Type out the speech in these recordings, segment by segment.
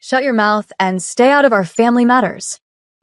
Shut your mouth and stay out of our family matters.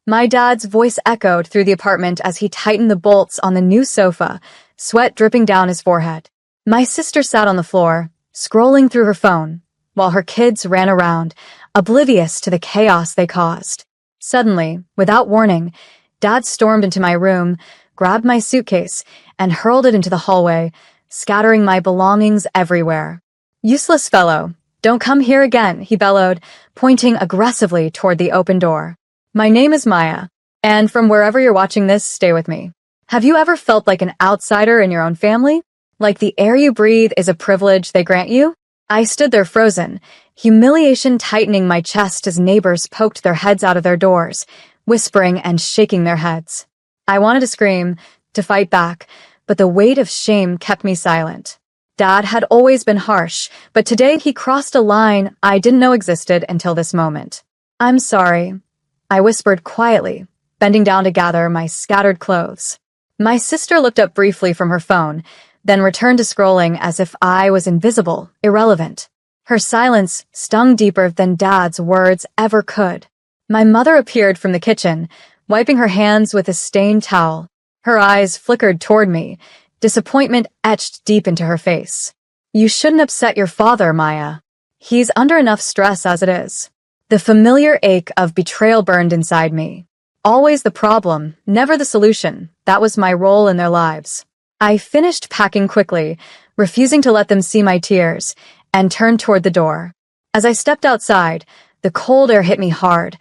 My dad's voice echoed through the apartment as he tightened the bolts on the new sofa, sweat dripping down his forehead. My sister sat on the floor, scrolling through her phone, while her kids ran around, oblivious to the chaos they caused. Suddenly, without warning, Dad stormed into my room, grabbed my suitcase, and hurled it into the hallway, scattering my belongings everywhere. "Useless fellow, don't come here again," he bellowed, pointing aggressively toward the open door. "My name is Maya, and from wherever you're watching this, stay with me. Have you ever felt like an outsider in your own family? Like the air you breathe is a privilege they grant you?" I stood there frozen, humiliation tightening my chest as neighbors poked their heads out of their doors, whispering and shaking their heads. I wanted to scream, to fight back, but the weight of shame kept me silent. Dad had always been harsh, but today he crossed a line I didn't know existed until this moment. "I'm sorry," I whispered quietly, bending down to gather my scattered clothes. My sister looked up briefly from her phone, then returned to scrolling as if I was invisible, irrelevant. Her silence stung deeper than Dad's words ever could. My mother appeared from the kitchen, wiping her hands with a stained towel. Her eyes flickered toward me, disappointment etched deep into her face. "You shouldn't upset your father, Maya. He's under enough stress as it is." The familiar ache of betrayal burned inside me. Always the problem, never the solution. That was my role in their lives. I finished packing quickly, refusing to let them see my tears, and turned toward the door. As I stepped outside, the cold air hit me hard,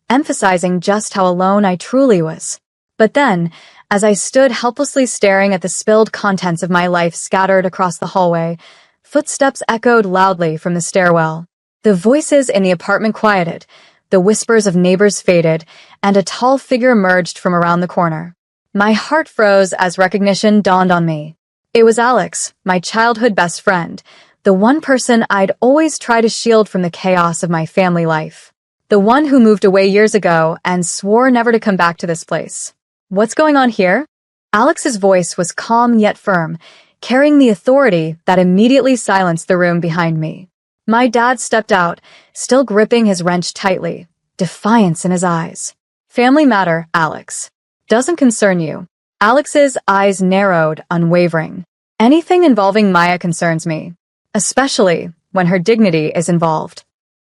emphasizing just how alone I truly was. But then, as I stood helplessly staring at the spilled contents of my life scattered across the hallway, footsteps echoed loudly from the stairwell. The voices in the apartment quieted, the whispers of neighbors faded, and a tall figure emerged from around the corner. My heart froze as recognition dawned on me. It was Alex, my childhood best friend, the one person I'd always try to shield from the chaos of my family life. The one who moved away years ago and swore never to come back to this place. "What's going on here?" Alex's voice was calm yet firm, carrying the authority that immediately silenced the room behind me. My dad stepped out, still gripping his wrench tightly, defiance in his eyes. "Family matter, Alex. Doesn't concern you." Alex's eyes narrowed, unwavering. "Anything involving Maya concerns me, especially when her dignity is involved."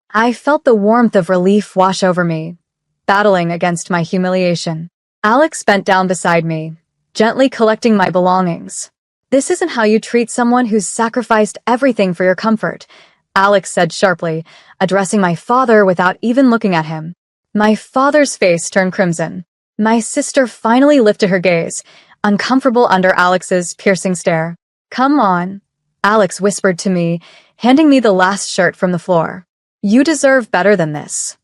I felt the warmth of relief wash over me, battling against my humiliation. Alex bent down beside me, gently collecting my belongings. "This isn't how you treat someone who's sacrificed everything for your comfort," Alex said sharply, addressing my father without even looking at him. My father's face turned crimson. My sister finally lifted her gaze, uncomfortable under Alex's piercing stare. "Come on," Alex whispered to me, handing me the last shirt from the floor. "You deserve better than this."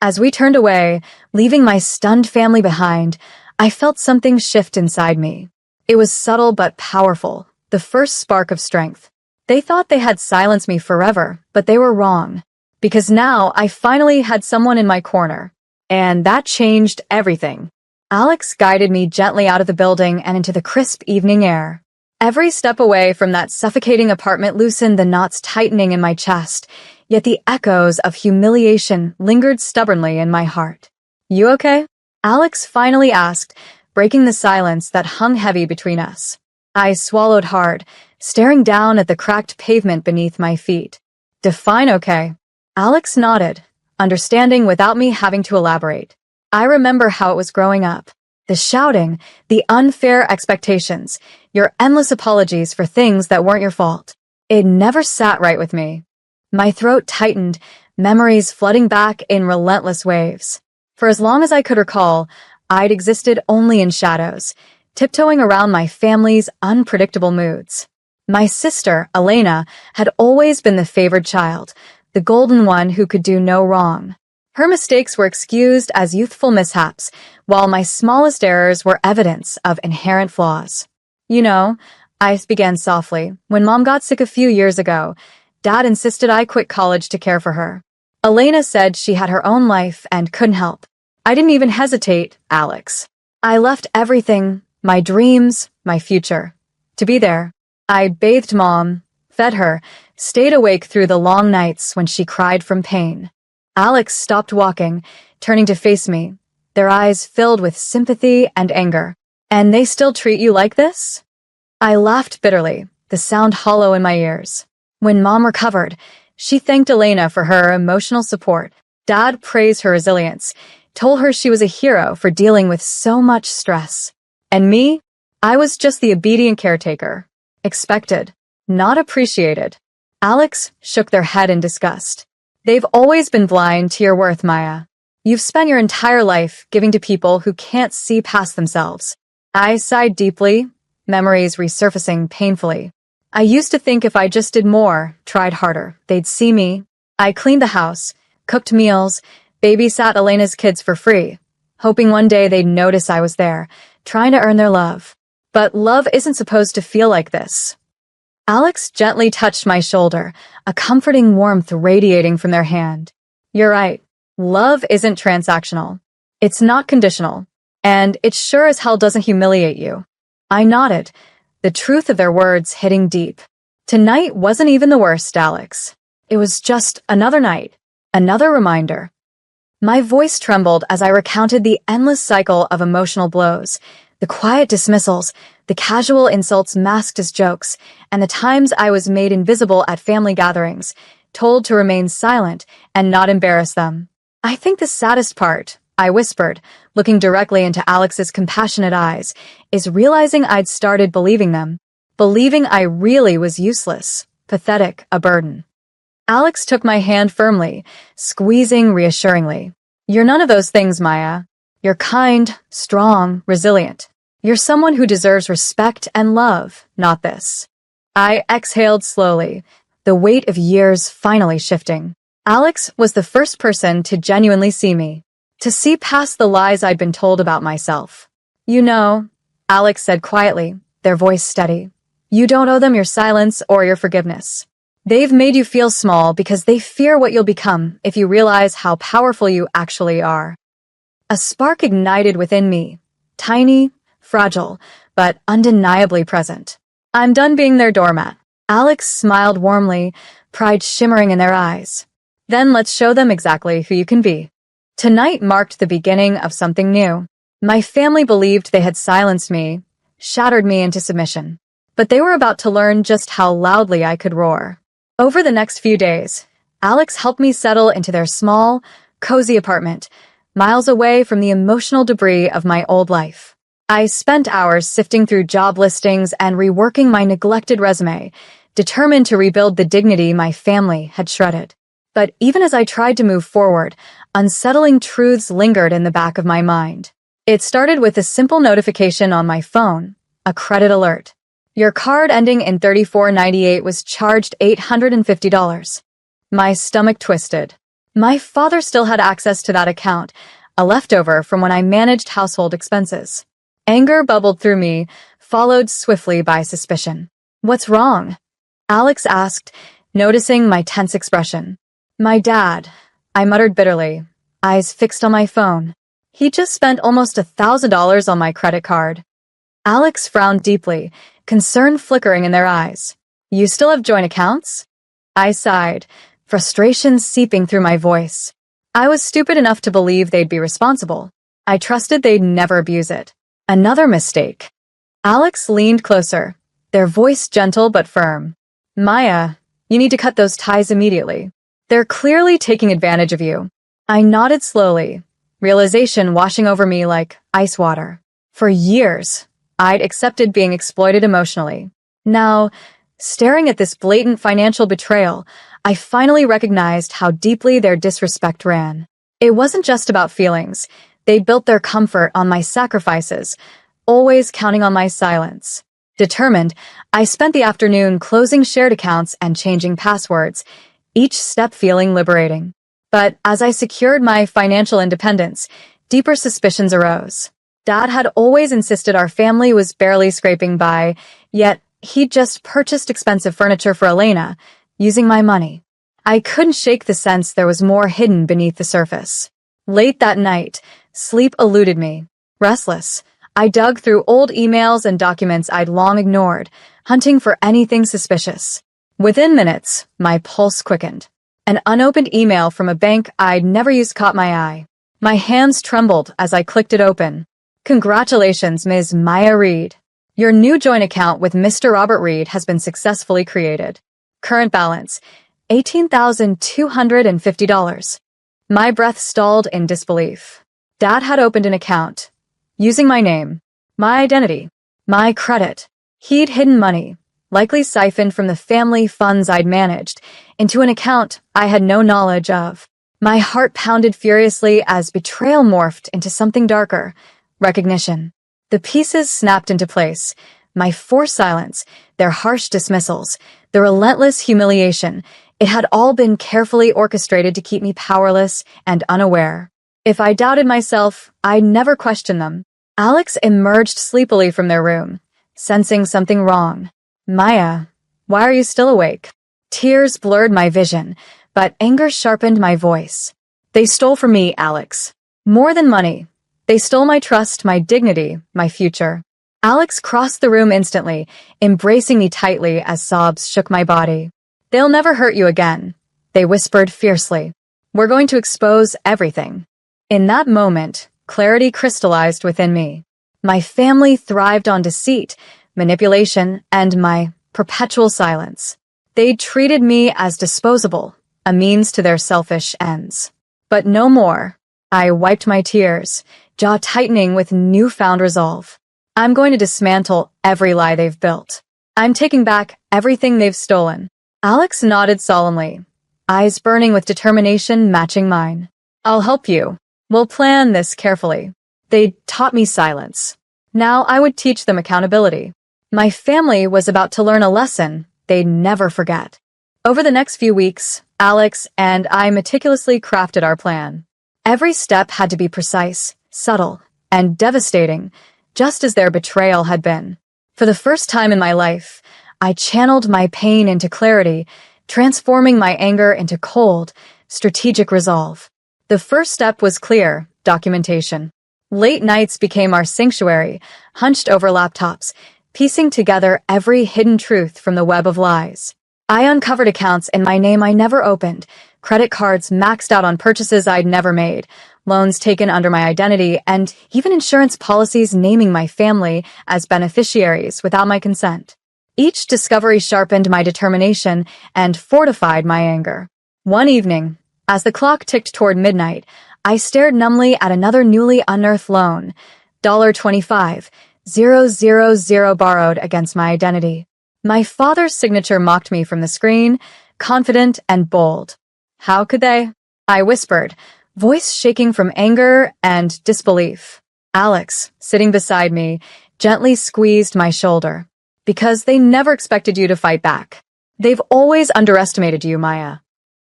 As we turned away, leaving my stunned family behind, I felt something shift inside me. It was subtle but powerful, the first spark of strength. They thought they had silenced me forever, but they were wrong. Because now I finally had someone in my corner. And that changed everything. Alex guided me gently out of the building and into the crisp evening air. Every step away from that suffocating apartment loosened the knots tightening in my chest, yet the echoes of humiliation lingered stubbornly in my heart. "You okay?" Alex finally asked, breaking the silence that hung heavy between us. I swallowed hard, staring down at the cracked pavement beneath my feet. "Define okay." Alex nodded, understanding without me having to elaborate. I remember how it was growing up. The shouting, the unfair expectations, your endless apologies for things that weren't your fault. It never sat right with me. My throat tightened, memories flooding back in relentless waves. For as long as I could recall, I'd existed only in shadows, tiptoeing around my family's unpredictable moods. My sister, Elena, had always been the favored child, the golden one who could do no wrong. Her mistakes were excused as youthful mishaps, while my smallest errors were evidence of inherent flaws. "You know," I began softly, "when Mom got sick a few years ago, Dad insisted I quit college to care for her. Elena said she had her own life and couldn't help. I didn't even hesitate, Alex. I left everything, my dreams, my future, to be there. I bathed Mom, fed her, stayed awake through the long nights when she cried from pain. Alex stopped walking, turning to face me, their eyes filled with sympathy and anger. And they still treat you like this? I laughed bitterly, the sound hollow in my ears. When Mom recovered, she thanked Elena for her emotional support. Dad praised her resilience, told her she was a hero for dealing with so much stress. And me? I was just the obedient caretaker. Expected, not appreciated. Alex shook their head in disgust. They've always been blind to your worth, Maya. You've spent your entire life giving to people who can't see past themselves. I sighed deeply, memories resurfacing painfully. I used to think if I just did more, tried harder, they'd see me. I cleaned the house, cooked meals, babysat Elena's kids for free, hoping one day they'd notice I was there, trying to earn their love. But love isn't supposed to feel like this. Alex gently touched my shoulder, a comforting warmth radiating from their hand. You're right. Love isn't transactional. It's not conditional. And it sure as hell doesn't humiliate you. I nodded, the truth of their words hitting deep. Tonight wasn't even the worst, Alex. It was just another night, another reminder. My voice trembled as I recounted the endless cycle of emotional blows, the quiet dismissals, the casual insults masked as jokes, and the times I was made invisible at family gatherings, told to remain silent and not embarrass them. I think the saddest part, I whispered, looking directly into Alex's compassionate eyes, is realizing I'd started believing them, believing I really was useless, pathetic, a burden. Alex took my hand firmly, squeezing reassuringly. You're none of those things, Maya. You're kind, strong, resilient. You're someone who deserves respect and love, not this. I exhaled slowly, the weight of years finally shifting. Alex was the first person to genuinely see me, to see past the lies I'd been told about myself. You know, Alex said quietly, their voice steady, you don't owe them your silence or your forgiveness. They've made you feel small because they fear what you'll become if you realize how powerful you actually are. A spark ignited within me, tiny, fragile, but undeniably present. I'm done being their doormat. Alex smiled warmly, pride shimmering in their eyes. Then let's show them exactly who you can be. Tonight marked the beginning of something new. My family believed they had silenced me, shattered me into submission. But they were about to learn just how loudly I could roar. Over the next few days, Alex helped me settle into their small, cozy apartment, miles away from the emotional debris of my old life. I spent hours sifting through job listings and reworking my neglected resume, determined to rebuild the dignity my family had shredded. But even as I tried to move forward, unsettling truths lingered in the back of my mind. It started with a simple notification on my phone, a credit alert. Your card ending in 3498 was charged $850. My stomach twisted. My father still had access to that account, a leftover from when I managed household expenses. Anger bubbled through me, followed swiftly by suspicion. What's wrong? Alex asked, noticing my tense expression. My dad, I muttered bitterly, eyes fixed on my phone. He just spent almost $1,000 on my credit card. Alex frowned deeply, concern flickering in their eyes. You still have joint accounts? I sighed, frustration seeping through my voice. I was stupid enough to believe they'd be responsible. I trusted they'd never abuse it. Another mistake. Alex leaned closer, their voice gentle but firm. Maya, you need to cut those ties immediately. They're clearly taking advantage of you. I nodded slowly, realization washing over me like ice water. For years, I'd accepted being exploited emotionally. Now, staring at this blatant financial betrayal, I finally recognized how deeply their disrespect ran. It wasn't just about feelings. They built their comfort on my sacrifices, always counting on my silence. Determined, I spent the afternoon closing shared accounts and changing passwords, each step feeling liberating. But as I secured my financial independence, deeper suspicions arose. Dad had always insisted our family was barely scraping by, yet he'd just purchased expensive furniture for Elena, using my money. I couldn't shake the sense there was more hidden beneath the surface. Late that night, sleep eluded me. Restless, I dug through old emails and documents I'd long ignored, hunting for anything suspicious. Within minutes, my pulse quickened. An unopened email from a bank I'd never used caught my eye. My hands trembled as I clicked it open. Congratulations, Ms. Maya Reed. Your new joint account with Mr. Robert Reed has been successfully created. Current balance, $18,250. My breath stalled in disbelief. Dad had opened an account, using my name, my identity, my credit. He'd hidden money, likely siphoned from the family funds I'd managed, into an account I had no knowledge of. My heart pounded furiously as betrayal morphed into something darker, recognition. The pieces snapped into place. My forced silence, their harsh dismissals, the relentless humiliation. It had all been carefully orchestrated to keep me powerless and unaware. If I doubted myself, I'd never question them. Alex emerged sleepily from their room, sensing something wrong. Maya, why are you still awake? Tears blurred my vision, but anger sharpened my voice. They stole from me, Alex. More than money. They stole my trust, my dignity, my future. Alex crossed the room instantly, embracing me tightly as sobs shook my body. They'll never hurt you again, they whispered fiercely. We're going to expose everything. In that moment, clarity crystallized within me. My family thrived on deceit, manipulation, and my perpetual silence. They treated me as disposable, a means to their selfish ends. But no more. I wiped my tears, jaw tightening with newfound resolve. I'm going to dismantle every lie they've built. I'm taking back everything they've stolen. Alex nodded solemnly, eyes burning with determination matching mine. I'll help you. We'll plan this carefully. They taught me silence. Now I would teach them accountability. My family was about to learn a lesson they'd never forget. Over the next few weeks, Alex and I meticulously crafted our plan. Every step had to be precise, subtle, and devastating, just as their betrayal had been. For the first time in my life, I channeled my pain into clarity, transforming my anger into cold, strategic resolve. The first step was clear: documentation. Late nights became our sanctuary, hunched over laptops, piecing together every hidden truth from the web of lies. I uncovered accounts in my name I never opened, credit cards maxed out on purchases I'd never made, loans taken under my identity, and even insurance policies naming my family as beneficiaries without my consent. Each discovery sharpened my determination and fortified my anger. One evening, as the clock ticked toward midnight, I stared numbly at another newly unearthed loan, $25,000 borrowed against my identity. My father's signature mocked me from the screen, confident and bold. How could they? I whispered, voice shaking from anger and disbelief. Alex, sitting beside me, gently squeezed my shoulder. Because they never expected you to fight back. They've always underestimated you, Maya.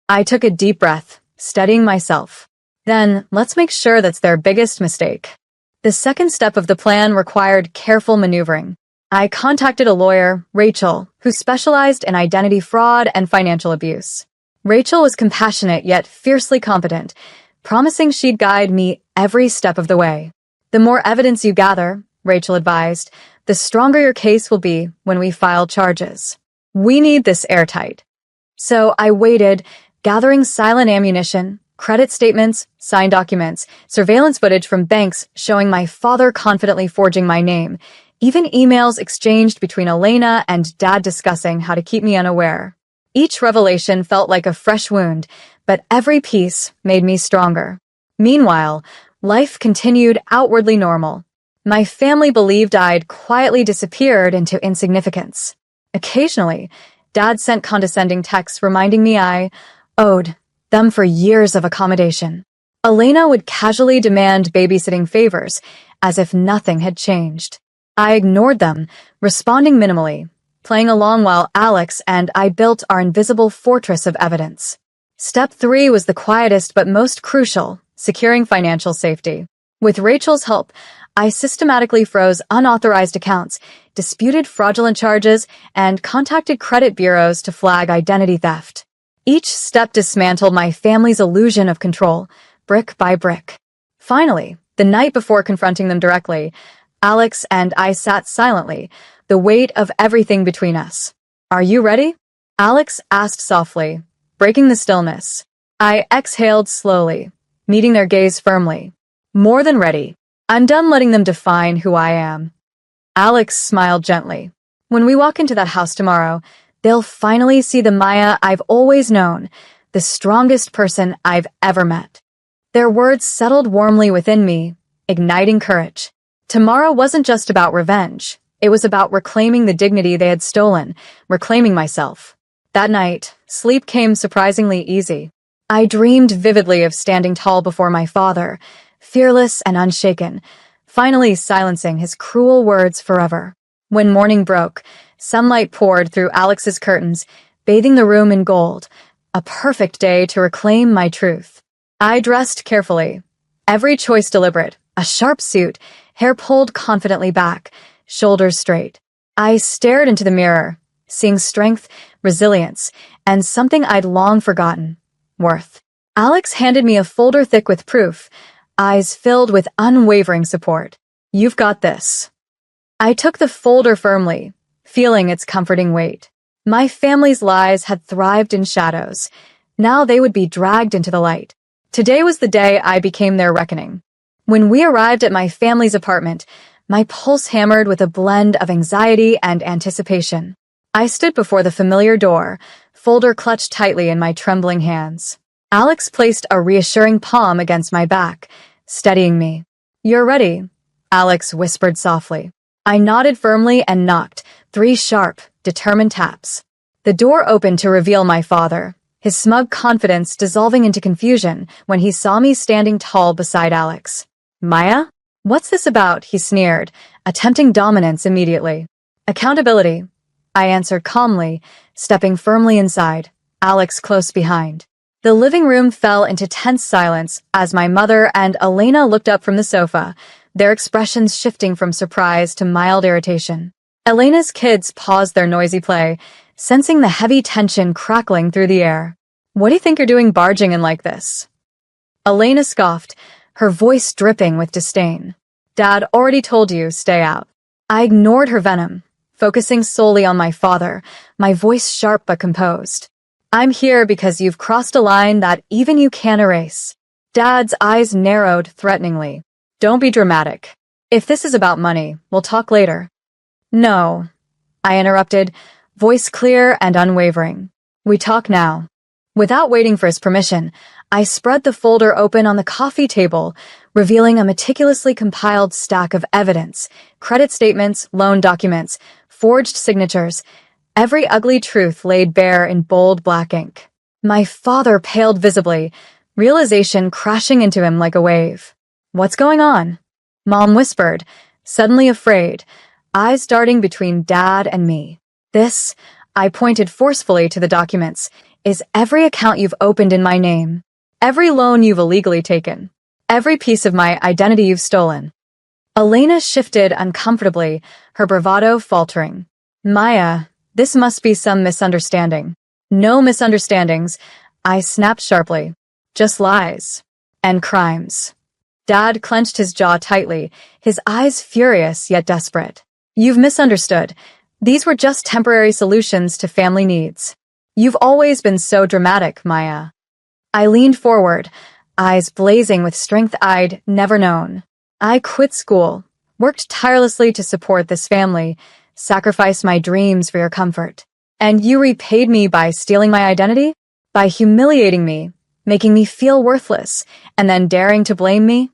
I took a deep breath, steadying myself. Then, let's make sure that's their biggest mistake. The second step of the plan required careful maneuvering. I contacted a lawyer, Rachel, who specialized in identity fraud and financial abuse. Rachel was compassionate yet fiercely competent, promising she'd guide me every step of the way. The more evidence you gather, Rachel advised, the stronger your case will be when we file charges. We need this airtight. So I waited, gathering silent ammunition, credit statements, signed documents, surveillance footage from banks showing my father confidently forging my name, even emails exchanged between Elena and Dad discussing how to keep me unaware. Each revelation felt like a fresh wound, but every piece made me stronger. Meanwhile, life continued outwardly normal. My family believed I'd quietly disappeared into insignificance. Occasionally, Dad sent condescending texts reminding me I owed them for years of accommodation. Elena would casually demand babysitting favors, as if nothing had changed. I ignored them, responding minimally, playing along while Alex and I built our invisible fortress of evidence. Step 3 was the quietest but most crucial, securing financial safety. With Rachel's help, I systematically froze unauthorized accounts, disputed fraudulent charges, and contacted credit bureaus to flag identity theft. Each step dismantled my family's illusion of control, brick by brick. Finally, the night before confronting them directly, Alex and I sat silently, the weight of everything between us. Are you ready? Alex asked softly, breaking the stillness. I exhaled slowly, meeting their gaze firmly. More than ready. I'm done letting them define who I am. Alex smiled gently. When we walk into that house tomorrow, they'll finally see the Maya I've always known, the strongest person I've ever met. Their words settled warmly within me, igniting courage. Tomorrow wasn't just about revenge. It was about reclaiming the dignity they had stolen, reclaiming myself. That night, sleep came surprisingly easy. I dreamed vividly of standing tall before my father, fearless and unshaken, finally silencing his cruel words forever. When morning broke, sunlight poured through Alex's curtains, bathing the room in gold, a perfect day to reclaim my truth. I dressed carefully, every choice deliberate, a sharp suit, hair pulled confidently back, shoulders straight. I stared into the mirror, seeing strength, resilience, and something I'd long forgotten, worth. Alex handed me a folder thick with proof, eyes filled with unwavering support. You've got this. I took the folder firmly, feeling its comforting weight. My family's lies had thrived in shadows. Now they would be dragged into the light. Today was the day I became their reckoning. When we arrived at my family's apartment, my pulse hammered with a blend of anxiety and anticipation. I stood before the familiar door, folder clutched tightly in my trembling hands. Alex placed a reassuring palm against my back, steadying me. You're ready, Alex whispered softly. I nodded firmly and knocked, 3 sharp, determined taps. The door opened to reveal my father, his smug confidence dissolving into confusion when he saw me standing tall beside Alex. Maya? What's this about? He sneered, attempting dominance immediately. Accountability, I answered calmly, stepping firmly inside, Alex close behind. The living room fell into tense silence as my mother and Elena looked up from the sofa, their expressions shifting from surprise to mild irritation. Elena's kids paused their noisy play, sensing the heavy tension crackling through the air. What do you think you're doing barging in like this? Elena scoffed, her voice dripping with disdain. Dad already told you, stay out. I ignored her venom, focusing solely on my father, my voice sharp but composed. I'm here because you've crossed a line that even you can't erase. Dad's eyes narrowed threateningly. Don't be dramatic. If this is about money, we'll talk later. No, I interrupted, voice clear and unwavering. We talk now. Without waiting for his permission, I spread the folder open on the coffee table, revealing a meticulously compiled stack of evidence, credit statements, loan documents, forged signatures, every ugly truth laid bare in bold black ink. My father paled visibly, realization crashing into him like a wave. What's going on? Mom whispered, suddenly afraid, eyes darting between Dad and me. This, I pointed forcefully to the documents, is every account you've opened in my name, every loan you've illegally taken, every piece of my identity you've stolen. Elena shifted uncomfortably, her bravado faltering. Maya, this must be some misunderstanding. No misunderstandings, I snapped sharply. Just lies. And crimes. Dad clenched his jaw tightly, his eyes furious yet desperate. You've misunderstood. These were just temporary solutions to family needs. You've always been so dramatic, Maya. I leaned forward, eyes blazing with strength I'd never known. I quit school, worked tirelessly to support this family, sacrificed my dreams for your comfort. And you repaid me by stealing my identity? By humiliating me, making me feel worthless, and then daring to blame me?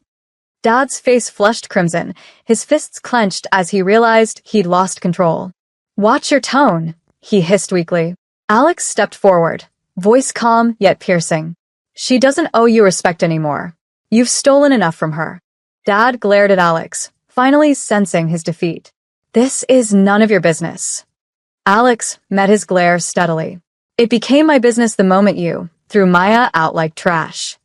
Dad's face flushed crimson, his fists clenched as he realized he'd lost control. Watch your tone, he hissed weakly. Alex stepped forward, voice calm yet piercing. She doesn't owe you respect anymore. You've stolen enough from her. Dad glared at Alex, finally sensing his defeat. This is none of your business. Alex met his glare steadily. It became my business the moment you threw Maya out like trash.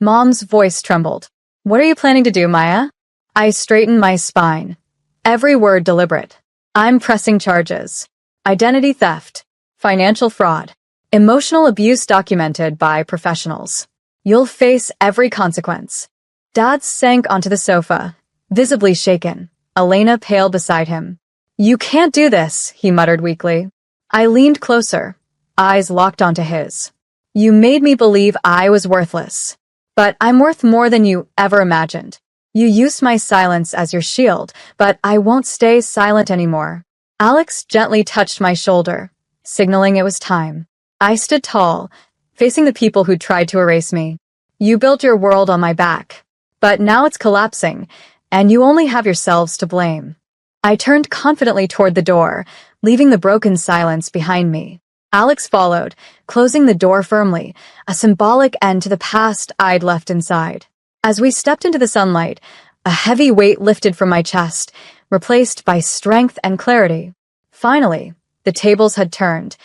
Mom's voice trembled. What are you planning to do, Maya? I straightened my spine. Every word deliberate. I'm pressing charges. Identity theft. Financial fraud. Emotional abuse documented by professionals. You'll face every consequence. Dad sank onto the sofa, visibly shaken. Elena paled beside him. You can't do this, he muttered weakly. I leaned closer, eyes locked onto his. You made me believe I was worthless. But I'm worth more than you ever imagined. You used my silence as your shield, but I won't stay silent anymore. Alex gently touched my shoulder, signaling it was time. I stood tall, facing the people who'd tried to erase me. You built your world on my back, but now it's collapsing, and you only have yourselves to blame. I turned confidently toward the door, leaving the broken silence behind me. Alex followed, closing the door firmly, a symbolic end to the past I'd left inside. As we stepped into the sunlight, a heavy weight lifted from my chest, replaced by strength and clarity. Finally, the tables had turned,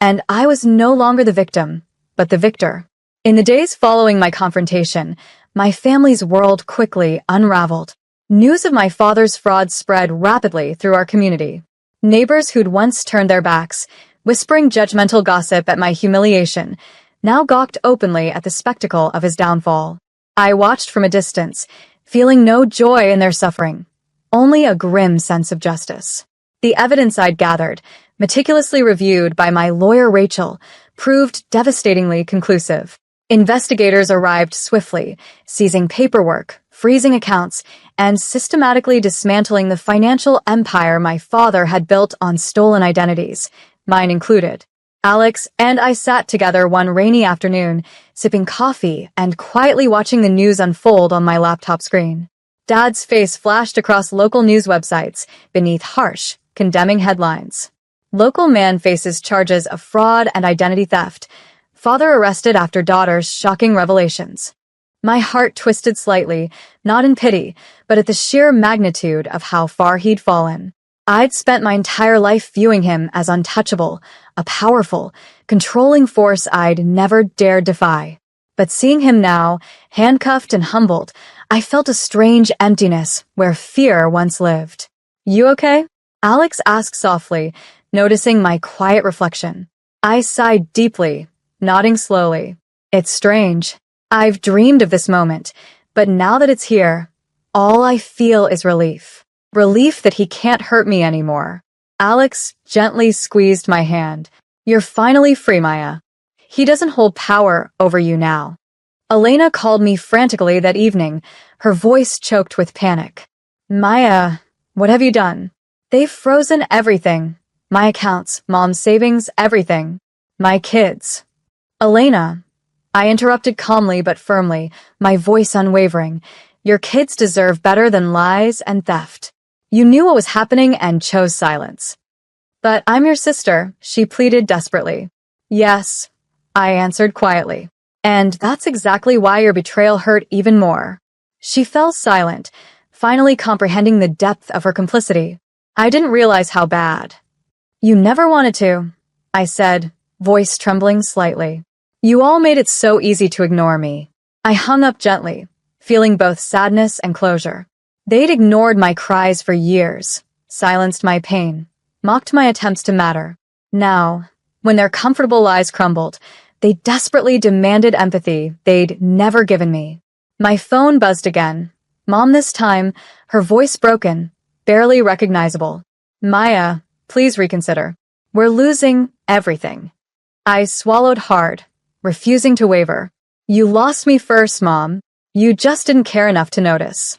and I was no longer the victim, but the victor. In the days following my confrontation, my family's world quickly unraveled. News of my father's fraud spread rapidly through our community. Neighbors who'd once turned their backs, whispering judgmental gossip at my humiliation, now gawked openly at the spectacle of his downfall. I watched from a distance, feeling no joy in their suffering, only a grim sense of justice. The evidence I'd gathered, meticulously reviewed by my lawyer Rachel, proved devastatingly conclusive. Investigators arrived swiftly, seizing paperwork, freezing accounts, and systematically dismantling the financial empire my father had built on stolen identities, mine included. Alex and I sat together one rainy afternoon, sipping coffee and quietly watching the news unfold on my laptop screen. Dad's face flashed across local news websites beneath harsh, condemning headlines. Local man faces charges of fraud and identity theft. Father arrested after daughter's shocking revelations. My heart twisted slightly, not in pity, but at the sheer magnitude of how far he'd fallen. I'd spent my entire life viewing him as untouchable, a powerful, controlling force I'd never dared defy. But seeing him now, handcuffed and humbled, I felt a strange emptiness where fear once lived. "You okay?" Alex asked softly, noticing my quiet reflection. I sighed deeply, nodding slowly. "It's strange. I've dreamed of this moment, but now that it's here, all I feel is relief. Relief that he can't hurt me anymore." Alex gently squeezed my hand. "You're finally free, Maya. He doesn't hold power over you now." Elena called me frantically that evening, her voice choked with panic. "Maya, what have you done?" "They've frozen everything. My accounts, Mom's savings, everything. My kids." "Elena," I interrupted calmly but firmly, my voice unwavering, "your kids deserve better than lies and theft. You knew what was happening and chose silence." "But I'm your sister," she pleaded desperately. "Yes," I answered quietly. "And that's exactly why your betrayal hurt even more." She fell silent, finally comprehending the depth of her complicity. I didn't realize how bad. "You never wanted to," I said, voice trembling slightly. "You all made it so easy to ignore me." I hung up gently, feeling both sadness and closure. They'd ignored my cries for years, silenced my pain, mocked my attempts to matter. Now, when their comfortable lies crumbled, they desperately demanded empathy they'd never given me. My phone buzzed again. Mom this time, her voice broken, barely recognizable. "Maya, please reconsider. We're losing everything." I swallowed hard, refusing to waver. "You lost me first, Mom. You just didn't care enough to notice."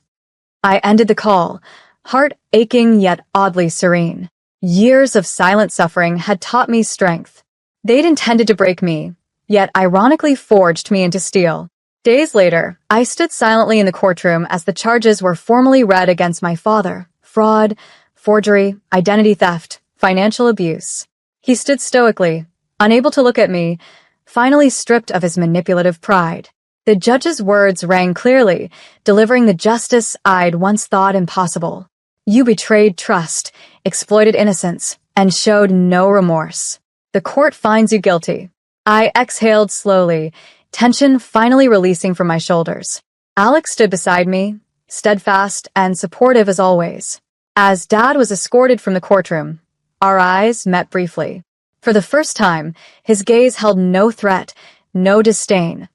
I ended the call, heart aching yet oddly serene. Years of silent suffering had taught me strength. They'd intended to break me, yet ironically forged me into steel. Days later, I stood silently in the courtroom as the charges were formally read against my father: fraud, forgery, identity theft, financial abuse. He stood stoically, unable to look at me, finally stripped of his manipulative pride. The judge's words rang clearly, delivering the justice I'd once thought impossible. "You betrayed trust, exploited innocence, and showed no remorse. The court finds you guilty." I exhaled slowly, tension finally releasing from my shoulders. Alex stood beside me, steadfast and supportive as always. As Dad was escorted from the courtroom, our eyes met briefly. For the first time, his gaze held no threat, no disdain,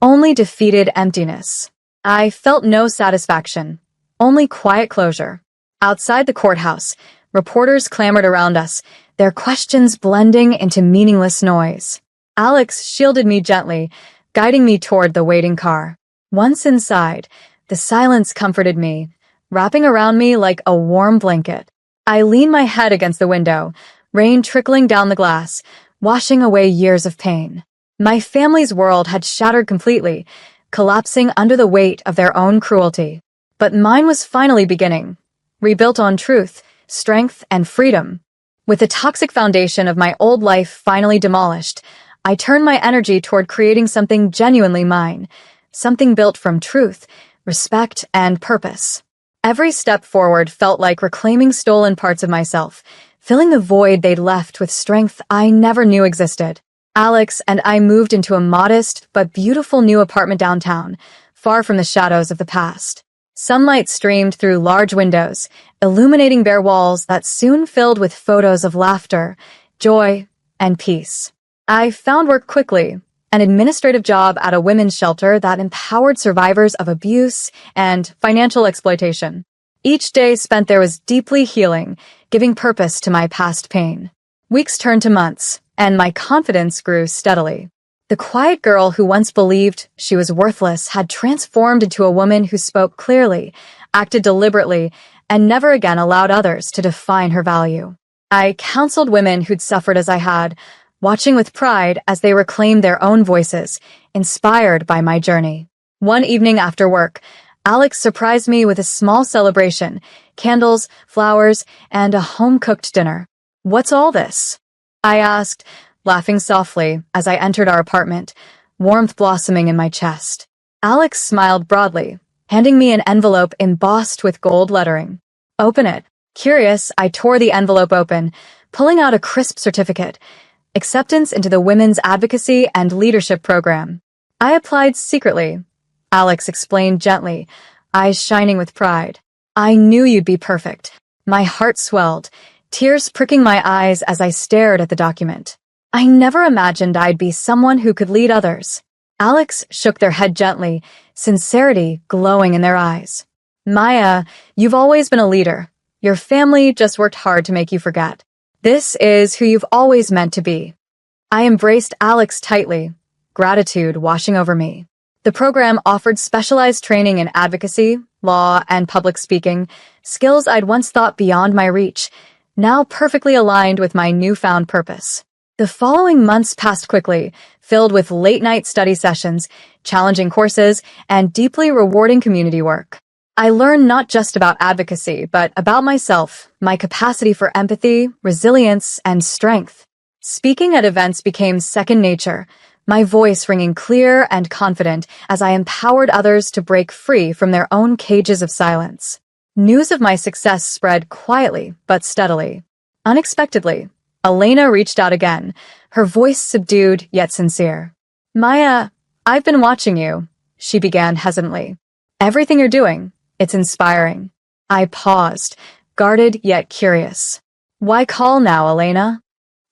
only defeated emptiness. I felt no satisfaction, only quiet closure. Outside the courthouse, reporters clamored around us, their questions blending into meaningless noise. Alex shielded me gently, guiding me toward the waiting car. Once inside, the silence comforted me, wrapping around me like a warm blanket. I leaned my head against the window, rain trickling down the glass, washing away years of pain. My family's world had shattered completely, collapsing under the weight of their own cruelty. But mine was finally beginning, rebuilt on truth, strength, and freedom. With the toxic foundation of my old life finally demolished, I turned my energy toward creating something genuinely mine, something built from truth, respect, and purpose. Every step forward felt like reclaiming stolen parts of myself, filling the void they'd left with strength I never knew existed. Alex and I moved into a modest but beautiful new apartment downtown, far from the shadows of the past. Sunlight streamed through large windows, illuminating bare walls that soon filled with photos of laughter, joy, and peace. I found work quickly, an administrative job at a women's shelter that empowered survivors of abuse and financial exploitation. Each day spent there was deeply healing, giving purpose to my past pain. Weeks turned to months, and my confidence grew steadily. The quiet girl who once believed she was worthless had transformed into a woman who spoke clearly, acted deliberately, and never again allowed others to define her value. I counseled women who'd suffered as I had, watching with pride as they reclaimed their own voices, inspired by my journey. One evening after work, Alex surprised me with a small celebration, candles, flowers, and a home-cooked dinner. "What's all this?" I asked, laughing softly as I entered our apartment, warmth blossoming in my chest. Alex smiled broadly, handing me an envelope embossed with gold lettering. "Open it." Curious, I tore the envelope open, pulling out a crisp certificate, acceptance into the Women's Advocacy and Leadership Program. "I applied secretly," Alex explained gently, eyes shining with pride. "I knew you'd be perfect." My heart swelled, tears pricking my eyes as I stared at the document. I never imagined I'd be someone who could lead others. Alex shook their head gently, sincerity glowing in their eyes. "Maya, you've always been a leader. Your family just worked hard to make you forget. This is who you've always meant to be." I embraced Alex tightly, gratitude washing over me. The program offered specialized training in advocacy, law, and public speaking, skills I'd once thought beyond my reach, now perfectly aligned with my newfound purpose. The following months passed quickly, filled with late-night study sessions, challenging courses, and deeply rewarding community work. I learned not just about advocacy, but about myself, my capacity for empathy, resilience, and strength. Speaking at events became second nature, my voice ringing clear and confident as I empowered others to break free from their own cages of silence. News of my success spread quietly but steadily. Unexpectedly, Elena reached out again, her voice subdued yet sincere. "Maya, I've been watching you," she began hesitantly. "Everything you're doing, it's inspiring." I paused, guarded yet curious. "Why call now, Elena?"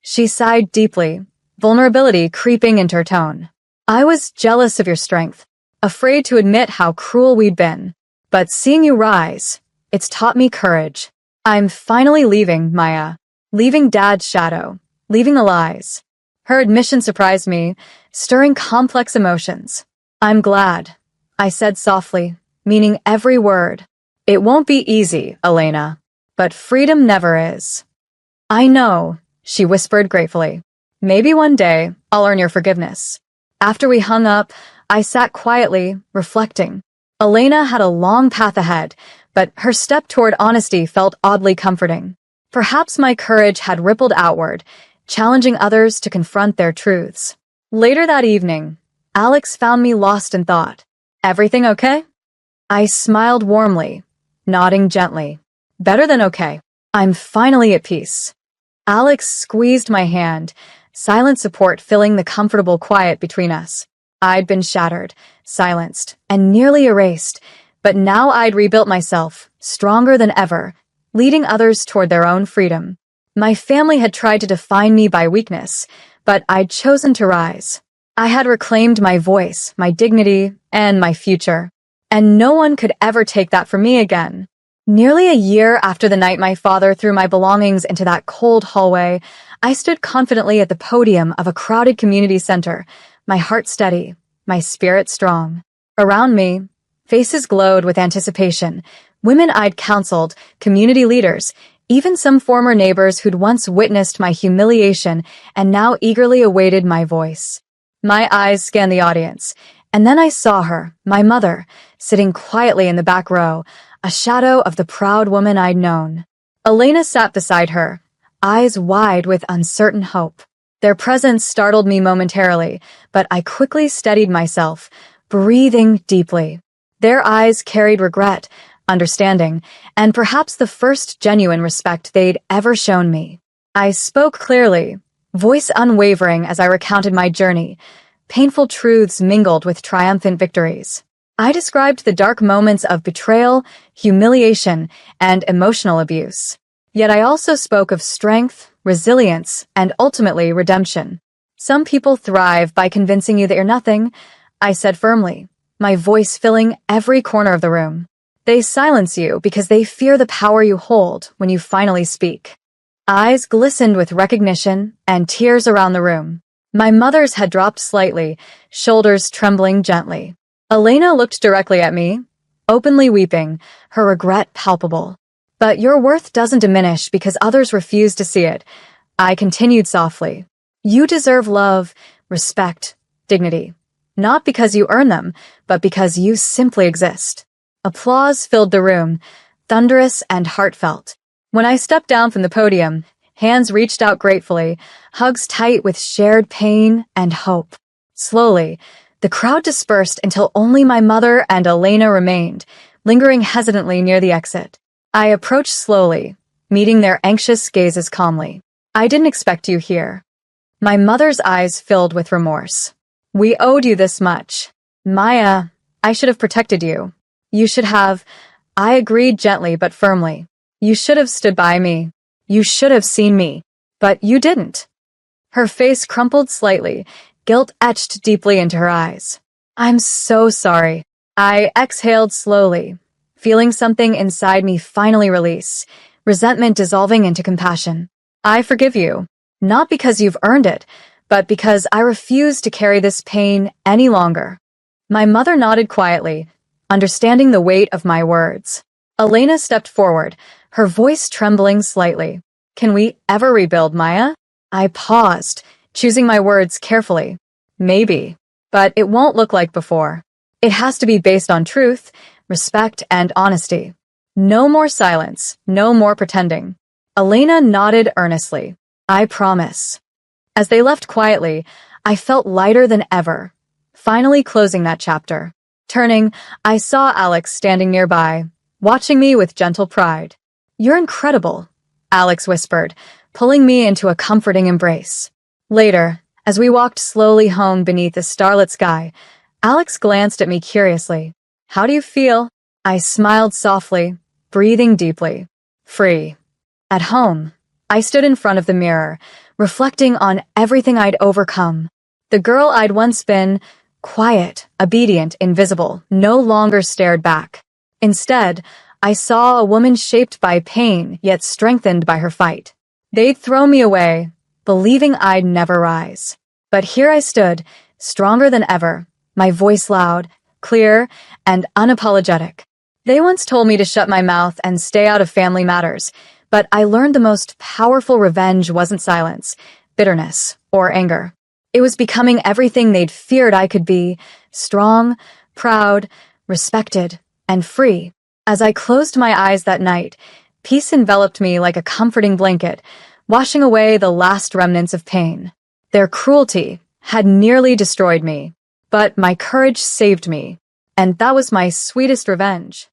She sighed deeply, vulnerability creeping into her tone. "I was jealous of your strength, afraid to admit how cruel we'd been. But seeing you rise, it's taught me courage. I'm finally leaving, Maya. Leaving Dad's shadow, leaving the lies." Her admission surprised me, stirring complex emotions. "I'm glad," I said softly, meaning every word. "It won't be easy, Elena, but freedom never is." "I know," she whispered gratefully. "Maybe one day I'll earn your forgiveness." After we hung up, I sat quietly, reflecting. Elena had a long path ahead, but her step toward honesty felt oddly comforting. Perhaps my courage had rippled outward, challenging others to confront their truths. Later that evening, Alex found me lost in thought. "Everything okay?" I smiled warmly, nodding gently. "Better than okay. I'm finally at peace." Alex squeezed my hand, silent support filling the comfortable quiet between us. I'd been shattered, silenced, and nearly erased, but now I'd rebuilt myself, stronger than ever, leading others toward their own freedom. My family had tried to define me by weakness, but I'd chosen to rise. I had reclaimed my voice, my dignity, and my future. And no one could ever take that from me again. Nearly a year after the night my father threw my belongings into that cold hallway, I stood confidently at the podium of a crowded community center, my heart steady, my spirit strong. Around me, faces glowed with anticipation. Women I'd counseled, community leaders, even some former neighbors who'd once witnessed my humiliation and now eagerly awaited my voice. My eyes scanned the audience, and then I saw her, my mother, sitting quietly in the back row, a shadow of the proud woman I'd known. Elena sat beside her, eyes wide with uncertain hope. Their presence startled me momentarily, but I quickly steadied myself, breathing deeply. Their eyes carried regret, understanding, and perhaps the first genuine respect they'd ever shown me. I spoke clearly, voice unwavering as I recounted my journey. Painful truths mingled with triumphant victories. I described the dark moments of betrayal, humiliation, and emotional abuse. Yet I also spoke of strength, resilience, and ultimately redemption. Some people thrive by convincing you that you're nothing, I said firmly, my voice filling every corner of the room. They silence you because they fear the power you hold when you finally speak. Eyes glistened with recognition and tears around the room. My mother's had dropped slightly, shoulders trembling gently. Elena looked directly at me, openly weeping, her regret palpable. But your worth doesn't diminish because others refuse to see it. I continued softly. You deserve love, respect, dignity. Not because you earn them, but because you simply exist. Applause filled the room, thunderous and heartfelt. When I stepped down from the podium, hands reached out gratefully, hugs tight with shared pain and hope. Slowly, the crowd dispersed until only my mother and Elena remained, lingering hesitantly near the exit. I approached slowly, meeting their anxious gazes calmly. I didn't expect you here. My mother's eyes filled with remorse. We owed you this much. Maya, I should have protected you. You should have. I agreed gently but firmly. You should have stood by me. You should have seen me. But you didn't. Her face crumpled slightly, guilt etched deeply into her eyes. I'm so sorry. I exhaled slowly, feeling something inside me finally release, resentment dissolving into compassion. I forgive you, not because you've earned it, but because I refuse to carry this pain any longer. My mother nodded quietly, understanding the weight of my words. Elena stepped forward, her voice trembling slightly. Can we ever rebuild, Maya? I paused, choosing my words carefully. Maybe, but it won't look like before. It has to be based on truth, respect, and honesty. No more silence, no more pretending. Elena nodded earnestly. I promise. As they left quietly, I felt lighter than ever, finally closing that chapter. Turning, I saw Alex standing nearby, watching me with gentle pride. You're incredible, Alex whispered, pulling me into a comforting embrace. Later, as we walked slowly home beneath a starlit sky, Alex glanced at me curiously. How do you feel? I smiled softly, breathing deeply. Free. At home, I stood in front of the mirror, reflecting on everything I'd overcome. The girl I'd once been, quiet, obedient, invisible, no longer stared back. Instead, I saw a woman shaped by pain, yet strengthened by her fight. They'd throw me away, believing I'd never rise. But here I stood, stronger than ever, my voice loud, clear, and unapologetic. They once told me to shut my mouth and stay out of family matters, but I learned the most powerful revenge wasn't silence, bitterness, or anger. It was becoming everything they'd feared I could be, strong, proud, respected, and free. As I closed my eyes that night, peace enveloped me like a comforting blanket, washing away the last remnants of pain. Their cruelty had nearly destroyed me, but my courage saved me, and that was my sweetest revenge.